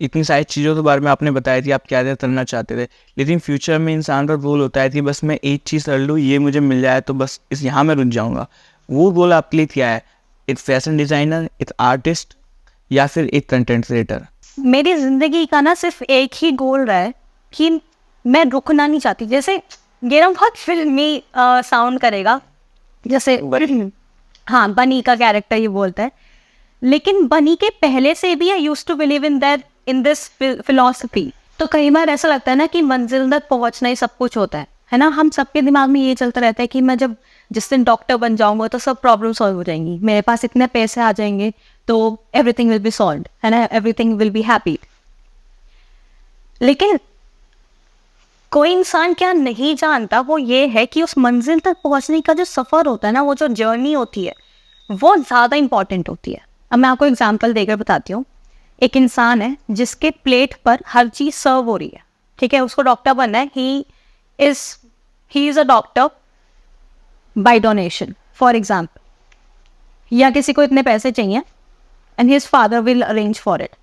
इतनी सारी चीज़ों के बारे में आपने बताया थी, आप क्या क्या करना चाहते थे, लेकिन फ्यूचर में इंसान का गोल होता है कि बस मैं एक चीज़ कर लूँ, ये मुझे मिल जाए तो बस इस यहाँ मैं रुक जाऊँगा। वो गोल आपके लिए क्या है? एक फैशन डिज़ाइनर, एक आर्टिस्ट, या फिर एक कंटेंट क्रिएटर? मेरी ज़िंदगी का ना सिर्फ एक ही गोल रहा है कि मैं रुकना नहीं चाहती। जैसे ये ना बहुत फिल्मी साउंड करेगा, जैसे हाँ बनी का कैरेक्टर ये बोलता है, लेकिन बनी के पहले से भी I used to believe in that, in this philosophy. तो कई बार ऐसा लगता है ना कि मंजिल तक पहुंचना ही सब कुछ होता है ना। हम सबके दिमाग में ये चलता रहता है कि मैं जब जिस दिन डॉक्टर बन जाऊंगा तो सब प्रॉब्लम सॉल्व हो जाएंगी, मेरे पास इतने पैसे आ जाएंगे तो एवरीथिंग विल बी सॉल्व, है ना, एवरीथिंग विल बी हैप्पी। लेकिन कोई इंसान क्या नहीं जानता वो ये है कि उस मंजिल तक पहुंचने का जो सफ़र होता है ना, वो जो जर्नी होती है वो ज़्यादा इंपॉर्टेंट होती है। अब मैं आपको एग्जांपल देकर बताती हूँ। एक इंसान है जिसके प्लेट पर हर चीज़ सर्व हो रही है, ठीक है, उसको डॉक्टर बनना है, he is a doctor by donation for example, या किसी को इतने पैसे चाहिए and his father will arrange for it.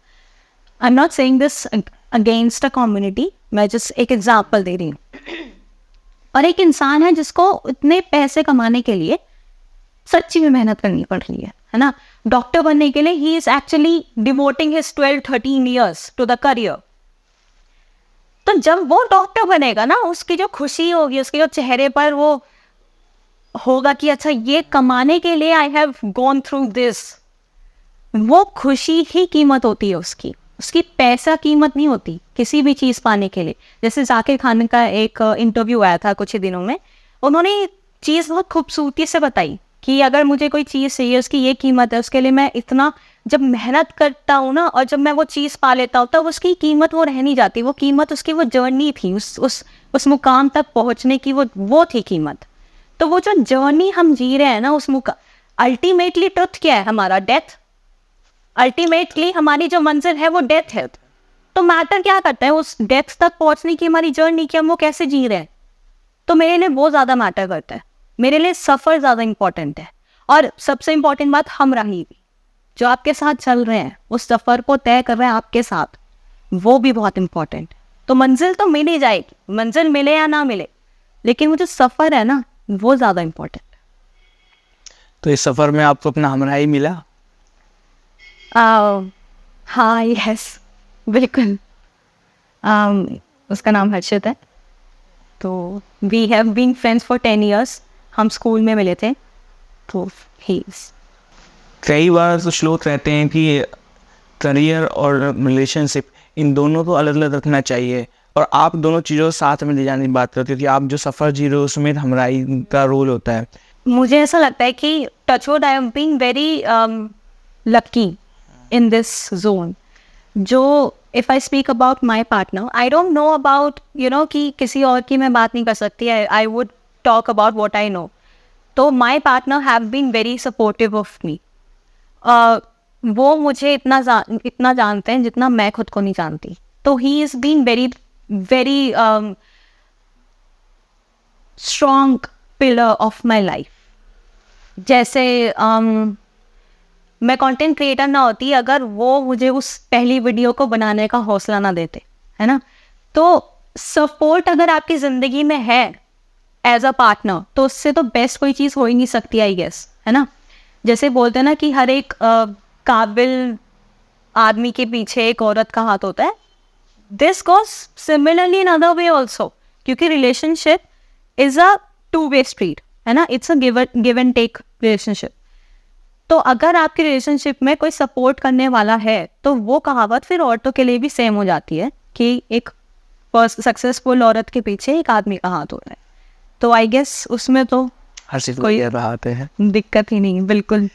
I am not saying this against a community, मैं जस्ट एक एग्जाम्पल दे रही हूँ। और एक इंसान है जिसको इतने पैसे कमाने के लिए सच्ची में मेहनत करनी पड़ रही है ना। डॉक्टर बनने के लिए he is actually devoting his 12-13 years to the career. तो जब वो डॉक्टर बनेगा ना, उसकी जो खुशी होगी, उसके जो चेहरे पर वो होगा कि अच्छा ये कमाने के लिए I have gone through this, वो खुशी ही कीमत होती है उसकी। उसकी पैसा कीमत नहीं होती किसी भी चीज़ पाने के लिए। जैसे जाकिर खान का एक इंटरव्यू आया था कुछ ही दिनों में, उन्होंने चीज़ बहुत खूबसूरती से बताई कि अगर मुझे कोई चीज़ चाहिए उसकी ये कीमत है, उसके लिए मैं इतना जब मेहनत करता हूँ ना, और जब मैं वो चीज़ पा लेता हूँ तब उसकी कीमत वो रह नहीं जाती। वो कीमत उसकी वो जर्नी थी, उस मुकाम तक पहुँचने की वो थी कीमत। तो वो जो जर्नी हम जी रहे हैं ना, उस मुकाम, अल्टीमेटली ट्रुथ क्या है हमारा? डेथ। अल्टीमेटली हमारी जो मंजिल है वो डेथ है। तो मैटर क्या करता है उस डेथ तक पहुंचने की हमारी जर्नी, की हम वो कैसे जी रहे हैं। तो मेरे लिए वो ज़्यादा मैटर करता है, मेरे लिए सफ़र ज़्यादा इंपॉर्टेंट है। और सबसे इंपॉर्टेंट बात, हमराही भी, जो आपके साथ चल रहे हैं, उस सफ़र को तय कर रहे हैं आपके साथ, वो भी बहुत इंपॉर्टेंट। तो मंजिल तो मिल ही जाएगी, मंजिल मिले या ना मिले, लेकिन वो जो सफ़र है ना वो ज़्यादा इंपॉर्टेंट। तो इस सफ़र में आपको अपना हमराही मिला? हाँ यस बिल्कुल। उसका नाम हर्षित है। तो we have been friends for 10 years. हम स्कूल में मिले थे। तो ही कई बार कुछ लोग कहते हैं कि करियर और रिलेशनशिप, इन दोनों को अलग अलग रखना चाहिए, और आप दोनों चीज़ों को साथ में ले जाने की बात करते हो कि आप जो सफ़र जी रहे हो उसमें हमराही का रोल होता है। मुझे ऐसा लगता है कि touchwood I am being very lucky in this zone. जो if I speak about my partner, I don't know about कि किसी और की मैं बात नहीं कर सकती। I would talk about what I know. तो my partner have been very supportive of me. वो मुझे इतना जानते हैं जितना मैं खुद को नहीं जानती। तो he is been very very strong pillar of my life. जैसे मैं कंटेंट क्रिएटर ना होती अगर वो मुझे उस पहली वीडियो को बनाने का हौसला ना देते, है ना। तो सपोर्ट अगर आपकी ज़िंदगी में है एज अ पार्टनर, तो उससे तो बेस्ट कोई चीज़ हो ही नहीं सकती, आई गेस, है ना। जैसे बोलते हैं ना कि हर एक काबिल आदमी के पीछे एक औरत का हाथ होता है। This goes similarly in other way also, क्योंकि relationship is a 2-way street, है ना। It's a give and take relationship. तो अगर आपके रिलेशनशिप में कोई सपोर्ट करने वाला है तो वो कहावत फिर औरतों के लिए भी सेम हो जाती है कि एक सक्सेसफुल औरत के पीछे एक आदमी का हाथ हो रहा है। तो आई गेस उसमें तो हर चीज़ कोई बात है। दिक्कत ही नहीं, बिल्कुल।